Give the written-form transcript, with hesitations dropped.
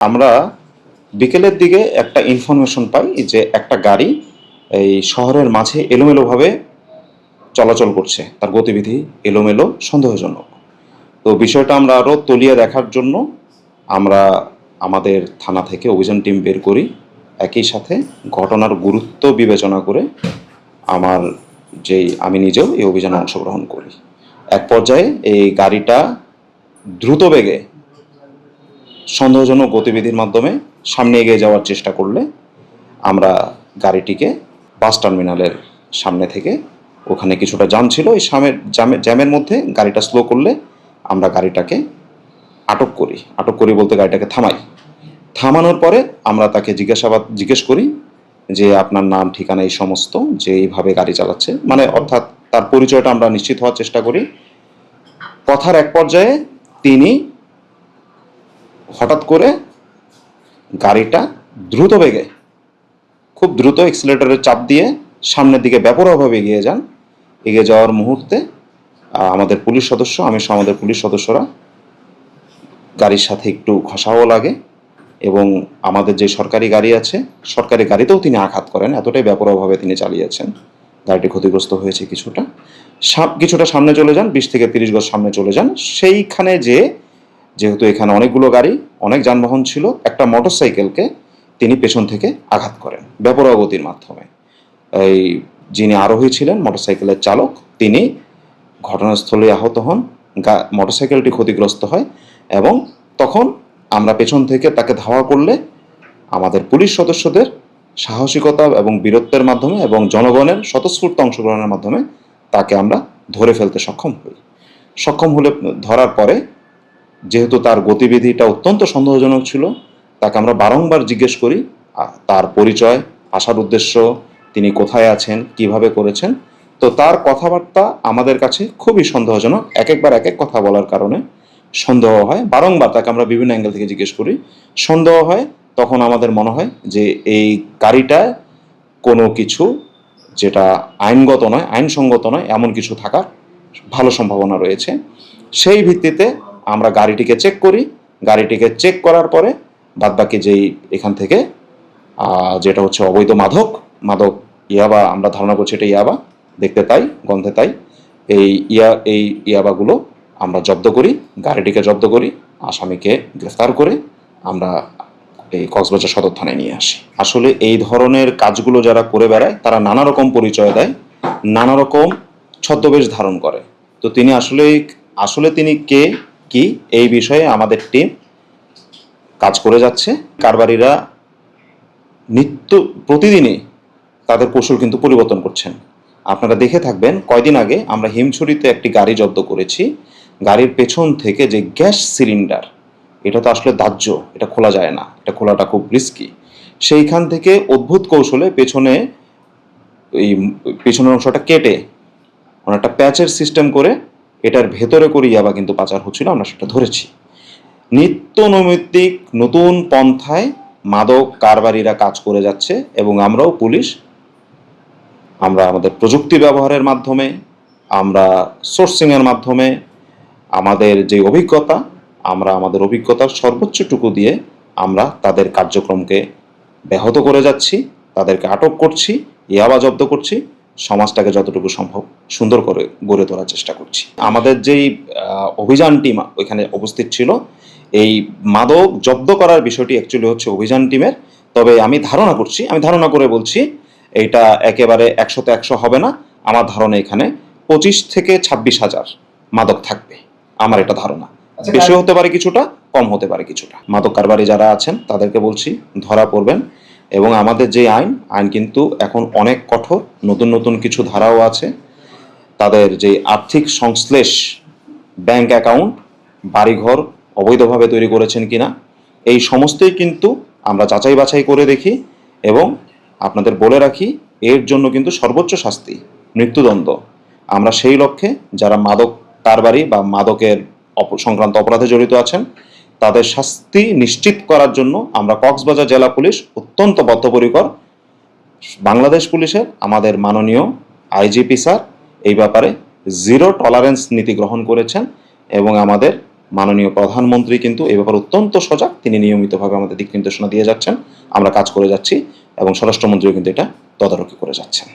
আমরা বিকেলের দিকে একটা ইনফরমেশন পাই যে একটা গাড়ি এই শহরের মাঝে এলোমেলোভাবে চলাচল করছে, তার গতিবিধি এলোমেলো, সন্দেহজনক। তো বিষয়টা আমরা আরও তলিয়ে দেখার জন্য আমরা আমাদের থানা থেকে অভিযান টিম বের করি। একই সাথে ঘটনার গুরুত্ব বিবেচনা করে আমি নিজেও এই অভিযানে অংশগ্রহণ করি। এক পর্যায়ে এই গাড়িটা দ্রুত বেগে সন্দেহজনক গতিবিধির মাধ্যমে সামনে এগিয়ে যাওয়ার চেষ্টা করলে আমরা গাড়িটিকে বাস টার্মিনালের সামনে থেকে, ওখানে কিছুটা জ্যাম ছিল, এই জ্যামের মধ্যে গাড়িটা স্লো করলে আমরা গাড়িটাকে আটক করি বলতে গাড়িটাকে থামানোর পরে আমরা তাকে জিজ্ঞেস করি যে আপনার নাম, ঠিকানা, এই সমস্ত, যে এইভাবে গাড়ি চালাচ্ছে, মানে অর্থাৎ তার পরিচয়টা আমরা নিশ্চিত হওয়ার চেষ্টা করি। কথার এক পর্যায়ে তিনি হঠাৎ করে গাড়িটা খুব দ্রুত এক্সিলারেটরের চাপ দিয়ে সামনের দিকে বেপরোয়াভাবে এগিয়ে যাওয়ার মুহূর্তে আমাদের পুলিশ সদস্য, আমাদের পুলিশ সদস্যরা গাড়ির সাথে একটু ঘষাও লাগে এবং আমাদের যে সরকারি গাড়ি আছে, সরকারি গাড়িতেও তিনি আঘাত করেন। এতটাই বেপরোয়াভাবে তিনি চালিয়েছেন, গাড়িটি ক্ষতিগ্রস্ত হয়েছে কিছুটা সামনে চলে যান, 20 থেকে 30 গজ সামনে চলে যান। সেইখানে যেহেতু এখানে অনেকগুলো গাড়ি, অনেক যানবাহন ছিল, একটা মোটরসাইকেলকে তিনি পেছন থেকে আঘাত করেন বেপরোয়া গতির মাধ্যমে। যিনি আরোহী ছিলেন, মোটরসাইকেলের চালক, তিনি ঘটনাস্থলে আহত হন, মোটরসাইকেলটি ক্ষতিগ্রস্ত হয় এবং তখন আমরা পেছন থেকে তাকে ধাওয়া করলে আমাদের পুলিশ সদস্যদের সাহসিকতা এবং বীরত্বের মাধ্যমে এবং জনগণের স্বতঃস্ফূর্ত অংশগ্রহণের মাধ্যমে তাকে আমরা ধরে ফেলতে সক্ষম হলে ধরার পরে, যেহেতু তার গতিবিধিটা অত্যন্ত সন্দেহজনক ছিল, তাকে আমরা বারংবার জিজ্ঞেস করি তার পরিচয়, আসার উদ্দেশ্য, তিনি কোথায় আছেন, কিভাবে করেছেন। তো তার কথাবার্তা আমাদের কাছে খুবই সন্দেহজনক। এক কথা বলার কারণে সন্দেহ হয়, বারংবার তাকে আমরা বিভিন্ন অ্যাঙ্গেল থেকে জিজ্ঞেস করি, সন্দেহ হয়। তখন আমাদের মনে হয় যে এই গাড়িটায় কোনো কিছু যেটা আইনসঙ্গত নয়, এমন কিছু থাকার ভালো সম্ভাবনা রয়েছে। সেই ভিত্তিতে আমরা গাড়িটিকে চেক করার পরে বাদবাকি এখান থেকে যেটা হচ্ছে অবৈধ মাদক ইয়াবা, আমরা ধারণা করছি এটা ইয়াবা, দেখতে তাই, গন্ধে তাই, এই ইয়াবাগুলো আমরা গাড়িটিকে জব্দ করি, আসামিকে গ্রেফতার করে আমরা এই কক্সবাজার সদর থানায় নিয়ে আসি। আসলে এই ধরনের কাজগুলো যারা করে বেড়ায়, তারা নানা রকম পরিচয় দেয়, নানা রকম ছদ্মবেশ ধারণ করে। তো তিনি আসলে তিনি কে কি, এই বিষয়ে আমাদের টিম কাজ করে যাচ্ছে। কারবারিরা প্রতিদিনই তাদের কৌশল কিন্তু পরিবর্তন করছেন। আপনারা দেখে থাকবেন, কয়দিন আগে আমরা হিমছড়িতে একটি গাড়ি জব্দ করেছি। গাড়ির পেছন থেকে যে গ্যাস সিলিন্ডার, এটা তো আসলে দাহ্য, এটা খোলা যায় না, এটা খোলাটা খুব রিস্কি। সেইখান থেকে অদ্ভুত কৌশলে পেছনের অংশটা কেটে একটা প্যাচের সিস্টেম করে এটার ভেতরে করে ইয়াবা কিন্তু পাচার হচ্ছিল, আমরা সেটা ধরেছি। নিত্য নৈমিত্তিক নতুন পন্থায় মাদক কারবারিরা কাজ করে যাচ্ছে এবং আমরাও পুলিশ, আমরা আমাদের প্রযুক্তি ব্যবহারের মাধ্যমে, আমরা সোর্সিংয়ের মাধ্যমে, আমাদের যে অভিজ্ঞতা, আমরা আমাদের অভিজ্ঞতার সর্বোচ্চটুকু দিয়ে আমরা তাদের কার্যক্রমকে ব্যাহত করে যাচ্ছি, তাদেরকে আটক করছি, ইয়াবা জব্দ করছি, সমাজটাকে যতটুকু সম্ভব সুন্দর করে গড়ে তোলার চেষ্টা করছি। আমাদের যেই অভিযান টিম ওইখানে উপস্থিত ছিল, এই মাদক জব্দ করার বিষয়টি অ্যাকচুয়ালি হচ্ছে অভিযান টিমের। তবে আমি ধারণা করে বলছি, এইটা একেবারে 100তে 100 হবে না। আমার ধারণা এখানে 25 থেকে 26 হাজার মাদক থাকবে, আমার এটা ধারণা। বেশি হতে পারে কিছুটা, কম হতে পারে কিছুটা। মাদক কারবারি যারা আছেন তাদেরকে বলছি, ধরা পড়বেন। এবং আমাদের যে আইন কিন্তু এখন অনেক কঠোর, নতুন কিছু ধারাও আছে। তাদের যে আর্থিক সংশ্লেষ, ব্যাংক অ্যাকাউন্ট, বাড়িঘর অবৈধভাবে তৈরি করেছেন কিনা, এই সমস্তই কিন্তু আমরা যাচাই বাছাই করে দেখি এবং আপনাদের বলে রাখি, এর জন্য কিন্তু সর্বোচ্চ শাস্তি মৃত্যুদণ্ড। আমরা সেই লক্ষ্যে যারা মাদক কারবারি বা মাদকের সংক্রান্ত অপরাধে জড়িত আছেন, তাদের শাস্তি নিশ্চিত করার জন্য আমরা কক্সবাজার জেলা পুলিশ অত্যন্ত বদ্ধপরিকর। বাংলাদেশ পুলিশের আমাদের মাননীয় আইজিপি স্যার এই ব্যাপারে 0 টলারেন্স নীতি গ্রহণ করেছেন এবং আমাদের মাননীয় প্রধানমন্ত্রী কিন্তু এ ব্যাপারে অত্যন্ত সজাগ, তিনি নিয়মিতভাবে আমাদের দিক নির্দেশনা দিয়ে যাচ্ছেন, আমরা কাজ করে যাচ্ছি এবং স্বরাষ্ট্রমন্ত্রীও কিন্তু এটা তদারকি করে যাচ্ছেন।